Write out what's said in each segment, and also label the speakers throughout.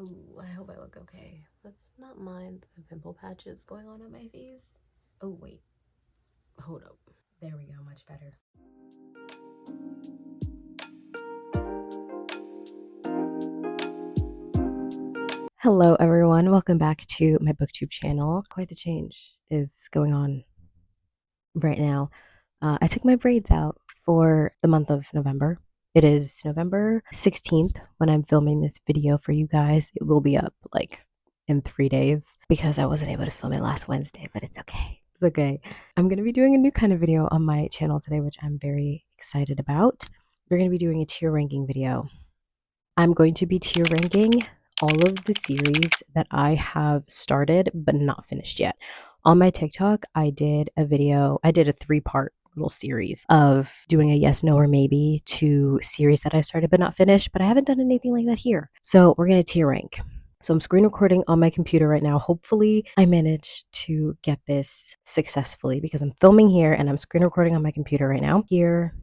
Speaker 1: Oh, I hope I look okay. Let's not mind the pimple patches going on my face. Oh, wait. Hold up. There we go. Much better. Hello, everyone. Welcome back to my booktube channel. Quite the change is going on right now. I took my braids out for the month of November. It is November 16th when I'm filming this video for you guys. It will be up like in 3 days because I wasn't able to film it last Wednesday, but it's okay. It's okay. I'm going to be doing a new kind of video on my channel today, which I'm very excited about. We're going to be doing a tier ranking video. I'm going to be tier ranking all of the series that I have started but not finished yet. On my TikTok, I did a 3-part little series of doing a yes, no, or maybe to series that I started but not finished, but I haven't done anything like that here. So we're going to tier rank. So I'm screen recording on my computer right now. Hopefully I managed to get this successfully because I'm filming here and I'm screen recording on my computer right now. Here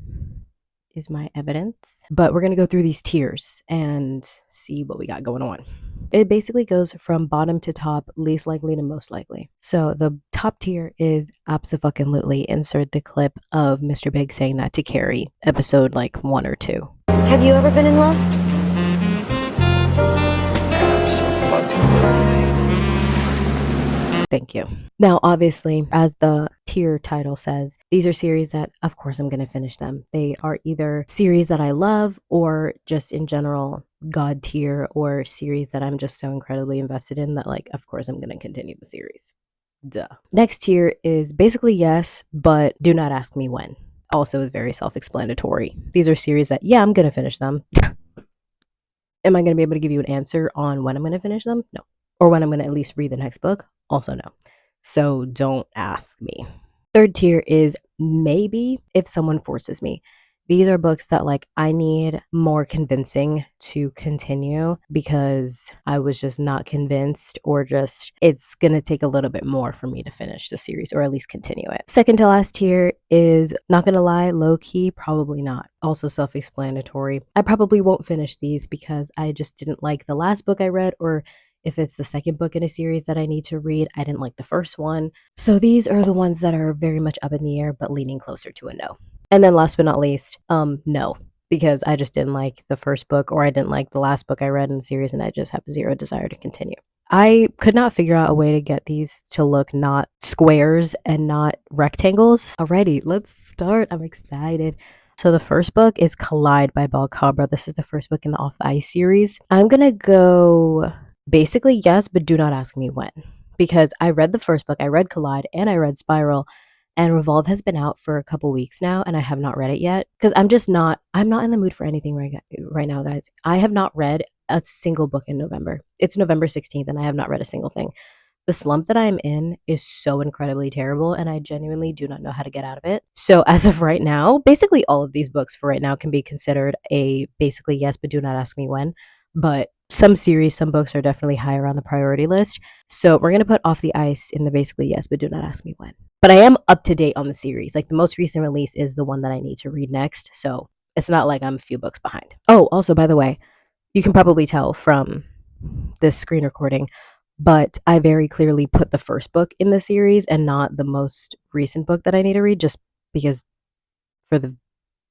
Speaker 1: is my evidence, but we're going to go through these tiers and see what we got going on. It basically goes from bottom to top, least likely to most likely. So the top tier is absolutely insert the clip of Mr. Big saying that to Carrie, episode like 1 or 2.
Speaker 2: Have you ever been in love?
Speaker 3: Absolutely.
Speaker 1: Thank you. Now, obviously, as the tier title says, these are series that, of course, I'm going to finish them. They are either series that I love or just in general God tier, or series that I'm just so incredibly invested in that, like, of course, I'm going to continue the series. Duh. Next tier is basically yes, but do not ask me when. Also is very self-explanatory. These are series that, yeah, I'm going to finish them. Am I going to be able to give you an answer on when I'm going to finish them? No. Or when I'm going to at least read the next book? Also no. So don't ask me. Third tier is maybe if someone forces me. These are books that like I need more convincing to continue because I was just not convinced, or just it's going to take a little bit more for me to finish the series or at least continue it. Second to last tier is, not going to lie, low key, probably not. Also self-explanatory. I probably won't finish these because I just didn't like the last book I read, or if it's the second book in a series that I need to read, I didn't like the first one. So these are the ones that are very much up in the air, but leaning closer to a no. And then last but not least, no, because I just didn't like the first book, or I didn't like the last book I read in the series, and I just have zero desire to continue. I could not figure out a way to get these to look not squares and not rectangles. Alrighty, let's start. I'm excited. So the first book is Collide by Bel Cabra. This is the first book in the Off the Ice series. I'm gonna go basically yes, but do not ask me when, because I read the first book, I read Collide, and I read Spiral, and Revolve has been out for a couple weeks now, and I have not read it yet because I'm not in the mood for anything right now, guys. I have not read a single book in November. It's November 16th, and I have not read a single thing. The slump that I'm in is so incredibly terrible, and I genuinely do not know how to get out of it. So as of right now, basically all of these books for right now can be considered a basically yes, but do not ask me when. But some books are definitely higher on the priority list. So we're going to put Off the Ice in the basically yes, but do not ask me when. But I am up to date on the series. Like the most recent release is the one that I need to read next. So it's not like I'm a few books behind. Oh, also, by the way, you can probably tell from this screen recording, but I very clearly put the first book in the series and not the most recent book that I need to read, just because for the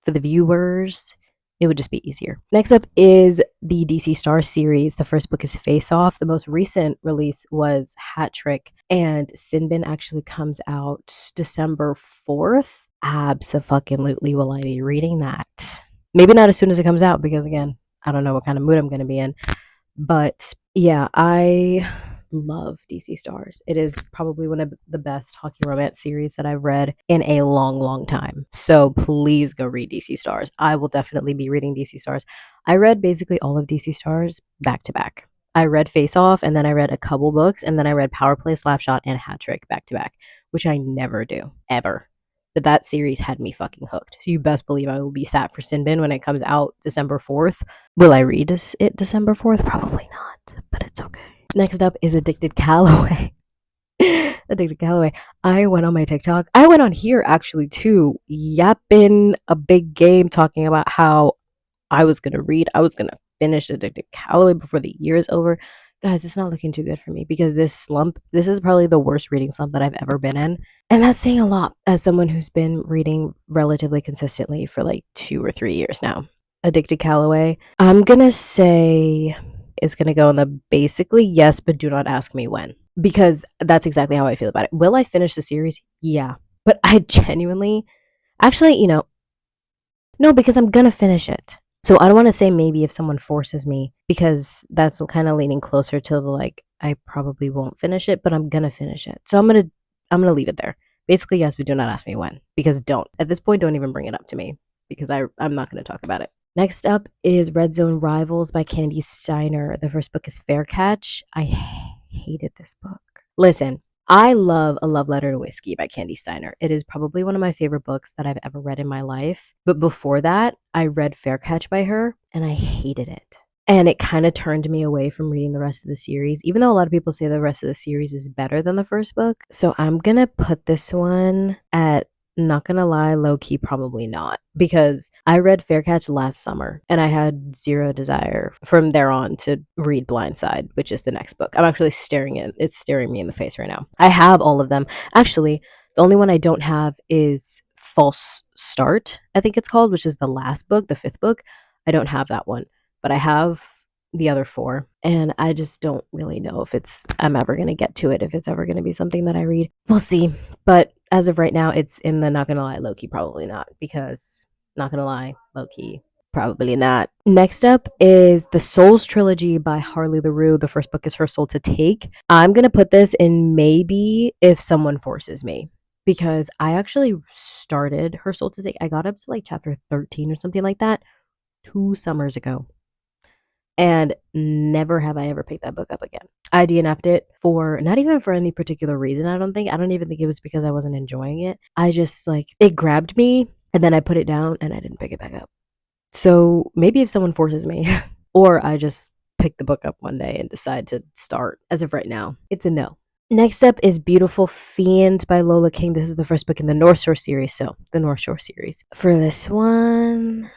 Speaker 1: viewers, it would just be easier. Next up is the DC Stars series. The first book is Face Off. The most recent release was Hat Trick, and Sinbin actually comes out December 4th. Absolutely will I be reading that. Maybe not as soon as it comes out because, again, I don't know what kind of mood I'm going to be in. But yeah, I love DC Stars. It is probably one of the best hockey romance series that I've read in a long time. So please go read DC Stars. I will definitely be reading DC Stars. I read basically all of DC Stars back to back. I read Face Off, and then I read a couple books, and then I read Power Play, Slapshot, and Hat Trick back to back, which I never do, ever. But that series had me fucking hooked. So you best believe I will be sat for Sinbin when it comes out December 4th. Will I read it December 4th? Probably not, but it's okay. Next up is Addicted Calloway. Addicted Calloway. I went on my TikTok. I went on here actually too, yapping a big game talking about how I was going to read. I was going to finish Addicted Callaway before the year is over. Guys, it's not looking too good for me because this is probably the worst reading slump that I've ever been in. And that's saying a lot as someone who's been reading relatively consistently for like 2 or 3 years now. Addicted Callaway, I'm gonna say is gonna go in the basically yes, but do not ask me when. Because that's exactly how I feel about it. Will I finish the series? Yeah. But I genuinely actually, no, because I'm gonna finish it. So I don't want to say maybe if someone forces me because that's kind of leaning closer to the like I probably won't finish it, but I'm gonna finish it. So I'm gonna leave it there. Basically, yes, but do not ask me when because don't at this point don't even bring it up to me because I'm not gonna talk about it. Next up is Red Zone Rivals by Candy Steiner. The first book is Fair Catch. I hated this book. Listen, I love A Love Letter to Whiskey by Candy Steiner. It is probably one of my favorite books that I've ever read in my life. But before that, I read Fair Catch by her and I hated it. And it kind of turned me away from reading the rest of the series, even though a lot of people say the rest of the series is better than the first book. So I'm going to put this one at, not gonna lie, low key, probably not. Because I read Fair Catch last summer and I had zero desire from there on to read Blindside, which is the next book. I'm actually it's staring me in the face right now. I have all of them. Actually, the only one I don't have is False Start, I think it's called, which is the last book, the fifth book. I don't have that one, but I have the other four, and I just don't really know if I'm ever going to get to it, if it's ever going to be something that I read. We'll see. But as of right now, it's in the not gonna lie, low key, probably not, because not gonna lie, low key, probably not. Next up is the Souls trilogy by Harley LaRue. The first book is Her Soul to Take. I'm gonna put this in maybe if someone forces me, because I actually started Her Soul to Take. I got up to like chapter 13 or something like that 2 summers ago. And never have I ever picked that book up again. I DNF'd it for not even for any particular reason, I don't think. I don't even think it was because I wasn't enjoying it. I just like it grabbed me and then I put it down and I didn't pick it back up. So maybe if someone forces me or I just pick the book up one day and decide to start, as of right now, it's a no. Next up is Beautiful Fiend by Lola King. This is the first book in the North Shore series. So the North Shore series. For this one,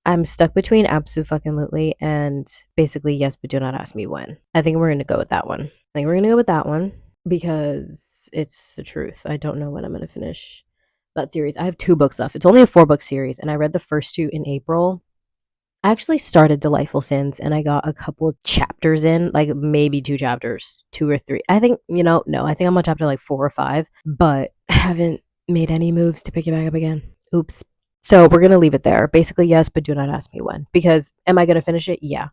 Speaker 1: I'm stuck between Abso-fucking-lutely and basically yes, but do not ask me when. I think we're going to go with that one. Because it's the truth. I don't know when I'm going to finish that series. I have 2 books left. It's only a 4-book series, and I read the first 2 in April. I actually started Delightful Sins, and I got a couple of chapters in, like maybe 2 chapters, 2 or 3. I think, no, I think I'm on chapter like 4 or 5, but I haven't made any moves to pick it back up again. Oops. So we're going to leave it there. Basically, yes, but do not ask me when. Because am I going to finish it? Yeah.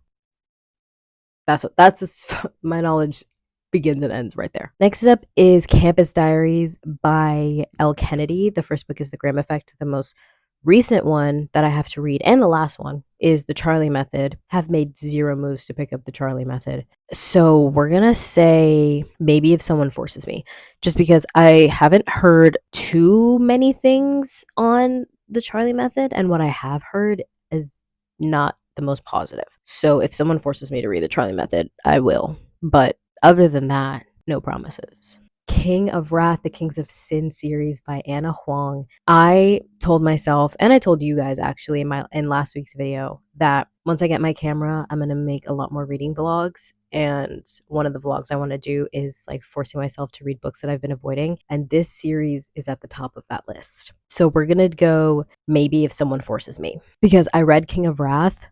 Speaker 1: My knowledge begins and ends right there. Next up is Campus Diaries by Elle Kennedy. The first book is The Graham Effect. The most recent one that I have to read, and the last one, is The Charlie Method. Have made 0 moves to pick up The Charlie Method. So we're going to say maybe if someone forces me. Just because I haven't heard too many things on The Charlie Method, and what I have heard is not the most positive. So if someone forces me to read The Charlie Method, I will. But other than that, no promises. King of Wrath, the Kings of Sin series by Anna Huang. I told myself, and I told you guys actually in last week's video, that once I get my camera, I'm going to make a lot more reading vlogs. And one of the vlogs I want to do is like forcing myself to read books that I've been avoiding. And this series is at the top of that list. So we're going to go maybe if someone forces me. Because I read King of Wrath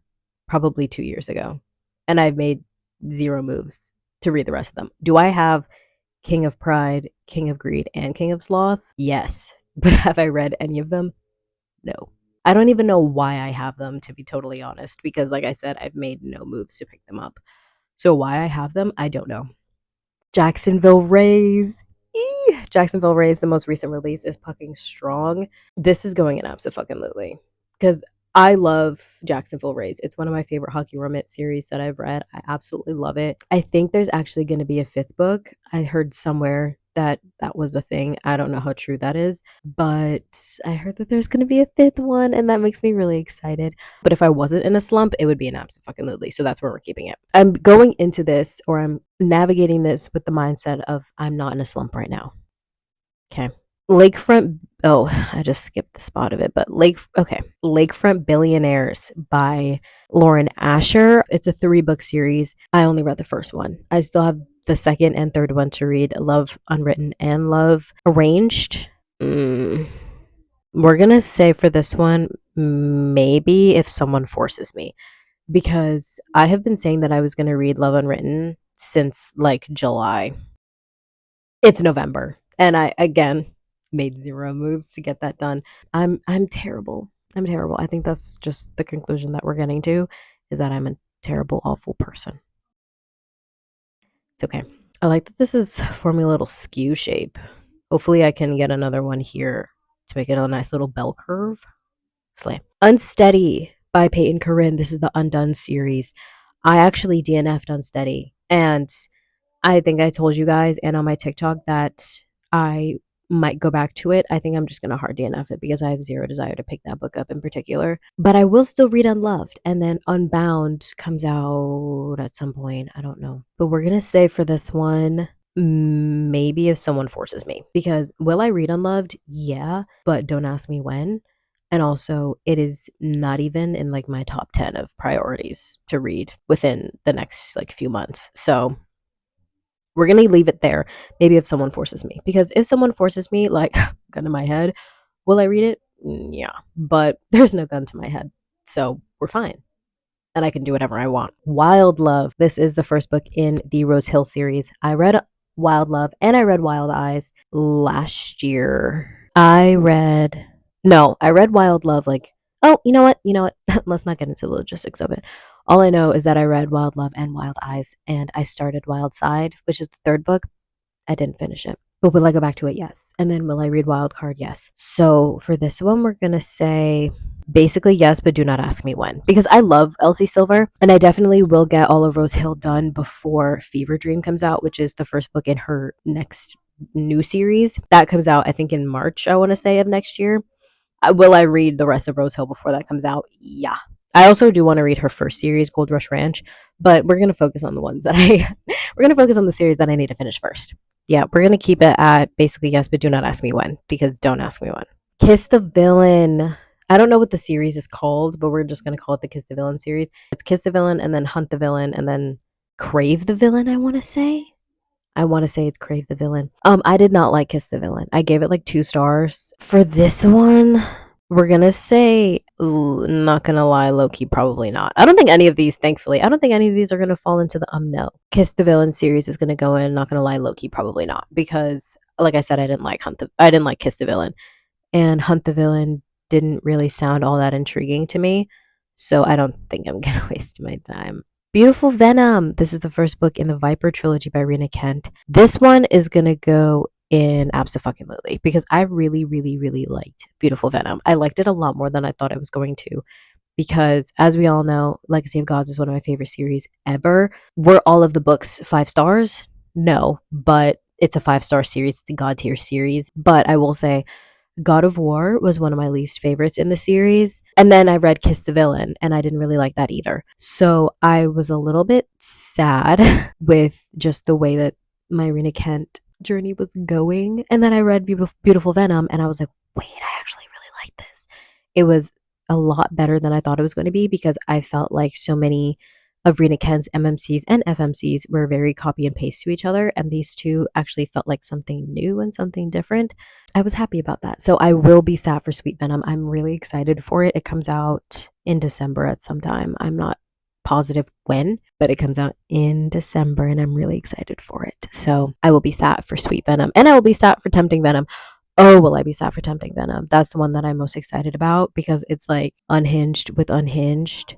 Speaker 1: probably 2 years ago. And I've made 0 moves to read the rest of them. Do I have King of Pride, King of Greed, and King of Sloth? Yes. But have I read any of them? No. I don't even know why I have them, to be totally honest, because like I said, I've made no moves to pick them up. So why I have them, I don't know. Jacksonville Rays. Jacksonville Rays, the most recent release, is fucking strong. This is going in Abso-fucking-lutely. Because I love Jacksonville Rays. It's one of my favorite hockey romance series that I've read. I absolutely love it. I think there's actually going to be a 5th book. I heard somewhere that was a thing. I don't know how true that is, but I heard that there's going to be a 5th one, and that makes me really excited. But if I wasn't in a slump, it would be an Abso-fucking-lutely. So that's where we're keeping it. I'm going into this, or I'm navigating this with the mindset of I'm not in a slump right now. Okay. Lakefront. Oh, I just skipped the spot of it, but Lakefront Billionaires by Lauren Asher. It's a 3-book series. I only read the first one. I still have the second and third one to read: Love Unwritten and Love Arranged. We're gonna say for this one, maybe if someone forces me, because I have been saying that I was gonna read Love Unwritten since like July. It's November, and I again made 0 moves to get that done. I'm terrible. I'm terrible. I think that's just the conclusion that we're getting to, is that I'm a terrible, awful person. It's okay. I like that this is forming a little skew shape. Hopefully I can get another one here to make it a nice little bell curve. Slay. Unsteady by Peyton Corinne. This is the Undone series. I actually DNF'd Unsteady, and I think I told you guys and on my TikTok that I might go back to it. I think I'm just going to hard DNF it because I have 0 desire to pick that book up in particular. But I will still read Unloved, and then Unbound comes out at some point. I don't know. But we're going to say for this one, maybe if someone forces me. Because will I read Unloved? Yeah, but don't ask me when. And also, it is not even in like my top 10 of priorities to read within the next like few months. So we're gonna leave it there. Maybe if someone forces me, because if someone forces me, like gun to my head, will I read it? Yeah, but there's no gun to my head, so we're fine, and I can do whatever I want. Wild Love. This is the first book in the Rose Hill series. I read Wild Love and I read Wild Eyes last year. I read Wild Love like, oh, you know what? Let's not get into the logistics of it. All I know is that I read Wild Love and Wild Eyes, and I started Wild Side, which is the third book. I didn't finish it. But will I go back to it? Yes. And then will I read Wild Card? Yes. So for this one, we're going to say basically yes, but do not ask me when. Because I love Elsie Silver, and I definitely will get all of Rose Hill done before Fever Dream comes out, which is the first book in her next new series. That comes out, I think, in March, I want to say, of next year. Will I read the rest of Rose Hill before that comes out? Yeah. I also do want to read her first series, Gold Rush Ranch, but we're going to focus on the ones that we're going to focus on the series that I need to finish first. Yeah, we're going to keep it at basically yes, but do not ask me when, because don't ask me when. Kiss the Villain. I don't know what the series is called, but we're just going to call it the Kiss the Villain series. It's Kiss the Villain, and then Hunt the Villain, and then Crave the Villain, I want to say. It's Crave the Villain. I did not like Kiss the Villain. I gave it like 2 stars. For this one, we're gonna say, not gonna lie, low-key, probably not. I don't think any of these, thankfully, I don't think any of these are gonna fall into the no. Kiss the Villain series is gonna go in, not gonna lie, low-key, probably not. Because, like I said, I didn't like Kiss the Villain. And Hunt the Villain didn't really sound all that intriguing to me. So I don't think I'm gonna waste my time. Beautiful Venom. This is the first book in the Viper trilogy by Rena Kent. This one is gonna go in Abso-fucking-lutely because I really, really, really liked Beautiful Venom. I liked it a lot more than I thought I was going to, because as we all know, Legacy of Gods is one of my favorite series ever. Were all of the books 5 stars? No, but it's a 5-star series. It's a God tier series. But I will say, God of War was one of my least favorites in the series. And then I read Kiss the Villain, and I didn't really like that either. So I was a little bit sad with just the way that my Rena Kent journey was going. And then I read Beautiful Venom, and I was like, wait, I actually really like this. It was a lot better than I thought it was going to be, because I felt like so many of Rena Kent's MMCs and FMCs were very copy and paste to each other, and these two actually felt like something new and something different. I was happy about that. So I will be sad for Sweet Venom. I'm really excited for it. It comes out in December at some time. I'm not positive when, but it comes out in December, and I'm really excited for it. So I will be sad for Sweet Venom, and I will be sad for Tempting Venom. Oh, will I be sad for Tempting Venom? That's the one that I'm most excited about, because it's like Unhinged with Unhinged,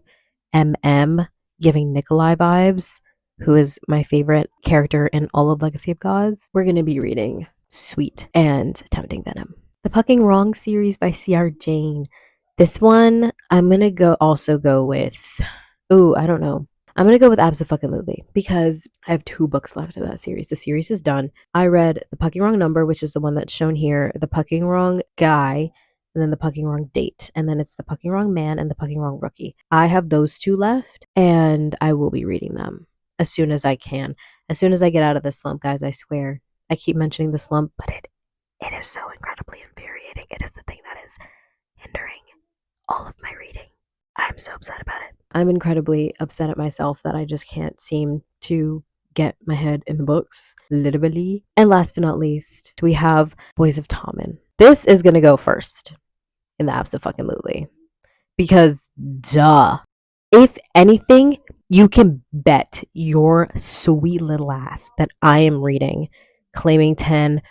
Speaker 1: MM giving Nikolai vibes, who is my favorite character in all of Legacy of Gods. We're going to be reading Sweet and Tempting Venom. The Pucking Wrong series by C.R. Jane. This one, I'm going to go with, I don't know. I'm going to go with Abso-fucking-lutely, because I have 2 books left of that series. The series is done. I read The Pucking Wrong Number, which is the one that's shown here, The Pucking Wrong Guy, and then The Pucking Wrong Date, and then it's The Pucking Wrong Man and The Pucking Wrong Rookie. I have those 2 left, and I will be reading them as soon as I can. As soon as I get out of this slump, guys, I swear. I keep mentioning the slump, but it is so incredible. procrastinating. It is the thing that is hindering all of my reading. I'm so upset about it. I'm incredibly upset at myself that I just can't seem to get my head in the books, literally. And last but not least, we have Boys of Tommen. This is gonna go first in the abso-fucking-lutely. Because, duh. If anything, you can bet your sweet little ass that I am reading Claiming 10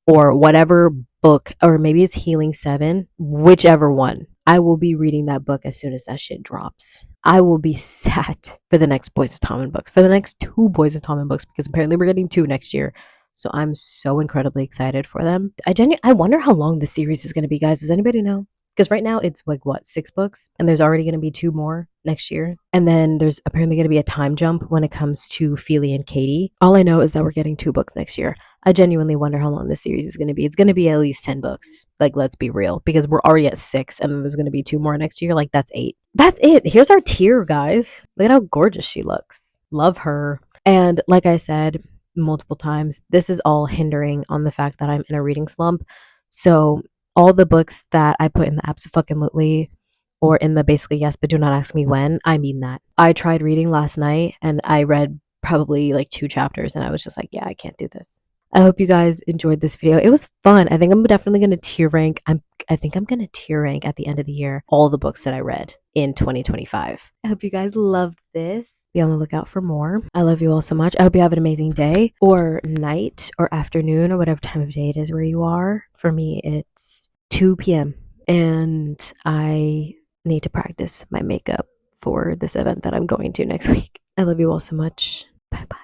Speaker 1: or whatever book, or maybe it's Healing 7, whichever one. I will be reading that book as soon as that shit drops. I will be set for the next Boys of Tommen books, for the next 2 Boys of Tommen books, because apparently we're getting 2 next year. So I'm so incredibly excited for them. I wonder how long the series is going to be, guys. Does anybody know? Because right now it's like what, 6 books, and there's already going to be 2 more next year, and then there's apparently going to be a time jump when it comes to Feely and Katie. All I know is that we're getting 2 books next year. I genuinely wonder how long this series is going to be. It's going to be at least 10 books. Like, let's be real, because we're already at 6, and then there's going to be 2 more next year. Like, that's 8. That's it. Here's our tier, guys. Look at how gorgeous she looks. Love her. And like I said multiple times, this is all hindering on the fact that I'm in a reading slump. So all the books that I put in the abso-fucking-lutely or in the basically yes but do not ask me when, I mean that. I tried reading last night and I read probably like 2 chapters and I was just like, yeah, I can't do this. I hope you guys enjoyed this video. It was fun. I think I'm definitely going to tier rank. I think I'm going to tier rank at the end of the year all the books that I read in 2025. I hope you guys loved this. Be on the lookout for more. I love you all so much. I hope you have an amazing day or night or afternoon or whatever time of day it is where you are. For me, it's 2 p.m. and I need to practice my makeup for this event that I'm going to next week. I love you all so much. Bye bye.